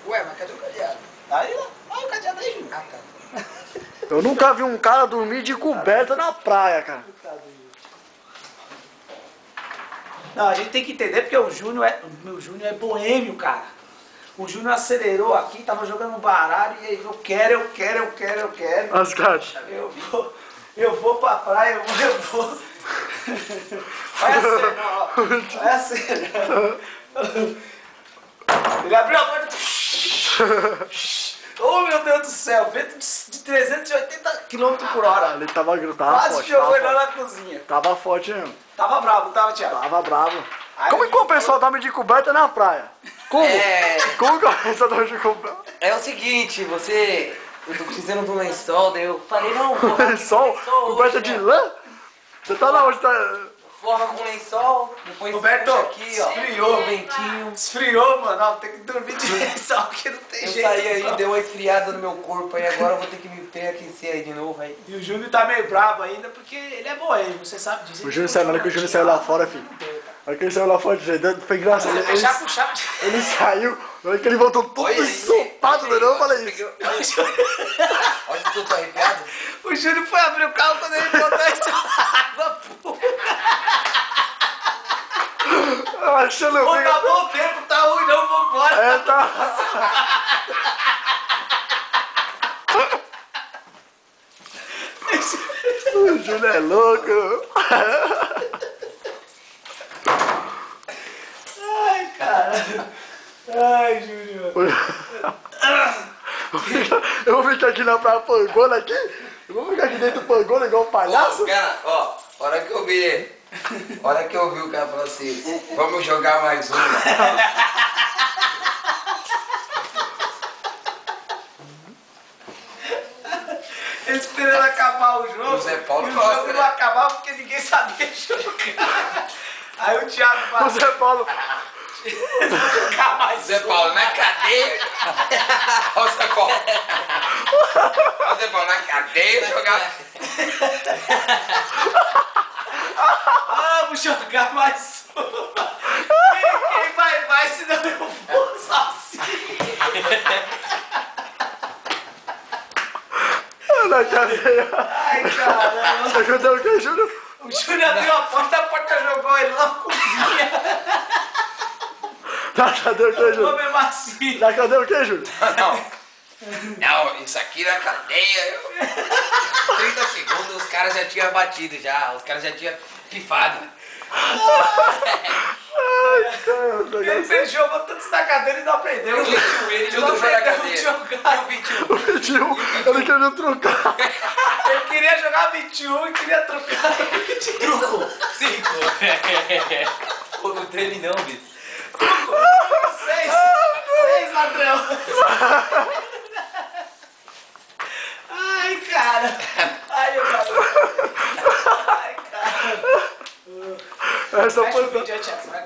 Ué, mas cadê o cadeado? Aí, ó. Olha o cadeado aí, Júnior. Ah, tá. Eu nunca vi um cara dormir de coberta na praia, cara. Não, a gente tem que entender porque o meu Júnior é boêmio, cara. O Júnior acelerou aqui, tava jogando baralho e aí eu quero. As caixas. Eu vou pra praia, eu vou. Vai a cena, ó. Vai a cena. Ele abriu a porta. Oh, meu Deus do céu, vento de 380 km por hora. Ele tava Quase forte. jogou ele lá na cozinha. Tava forte mesmo. Tava bravo, tava, Thiago? Tava bravo. Aí Como que o pessoal dorme de coberta na praia? Como? Como que o pessoal dorme de coberta? É o seguinte, eu tô precisando de um lençol, daí eu falei, não, forra Lençol? Coberta de lã? Você tá lá onde tá... forra com lençol, depois Roberto, puxa aqui, ó, esfriou. um ventinho. Esfriou, mano. Não, tem que dormir de lençol, porque não tem Eu jeito. saí aí, não. deu uma esfriada no meu corpo aí, agora eu vou ter que me aquecer aí de novo aí. E o Júnior tá meio bravo ainda, porque ele é boêmio, você sabe disso. O Júnior saiu, na hora que o Júnior saiu lá fora, filho. Na hora que ele saiu lá fora, foi engraçado. Já puxava. Ele saiu, na hora que ele voltou todo Olha aí, ensopado, olha aí, eu falei isso. Olha que eu tô arrepiado. O Júnior foi abrir o carro quando ele botou essa água pura. Achando Pô, tá bom o tempo, tá ruim, não, vambora. É, tá. O Júnior é louco. Ai, cara. Ai, Júnior. Eu vou ficar aqui na praia Pangona aqui. Eu vou ficar aqui dentro do Pangona igual um palhaço. Cara, ó, hora que eu vi o cara falou assim, vamos jogar mais uma. Esperando acabar o jogo. O Zé Paulo e o gosta, jogo né? não acabava porque ninguém sabia jogar. Aí o Thiago O falou, Zé Paulo. jogar mais Zé Paulo, na cadeia. Ó, Zé Paulo. Ó, Zé Paulo, na cadeia jogar. vamos jogar mais uma. Quem vai, senão eu vou sozinho. Na cadeia. Ai, caramba. Ajudou o que, Júnior? O Júnior abriu a porta jogou ele lá na cozinha. Na cadeia o que, Vou Júnior? mesmo assim. Na cadeia o que, Júnior? Não, isso aqui na cadeia. 30 segundos os caras já tinham batido já. Os caras já tinham pifado. Ele jogou tanto na cadeira e não aprendeu. Ele jogou na cadeia. Jogar. E o 21? O 21, ele queria trocar. Ele queria jogar 21 e queria trocar. Truco. 5. Pô, não treme não, bicho. 6, ladrão. Ai, cara. Ai, meu cara. Ai, cara. Essa Fecha foi... o vídeo aí, Thiago. Você vai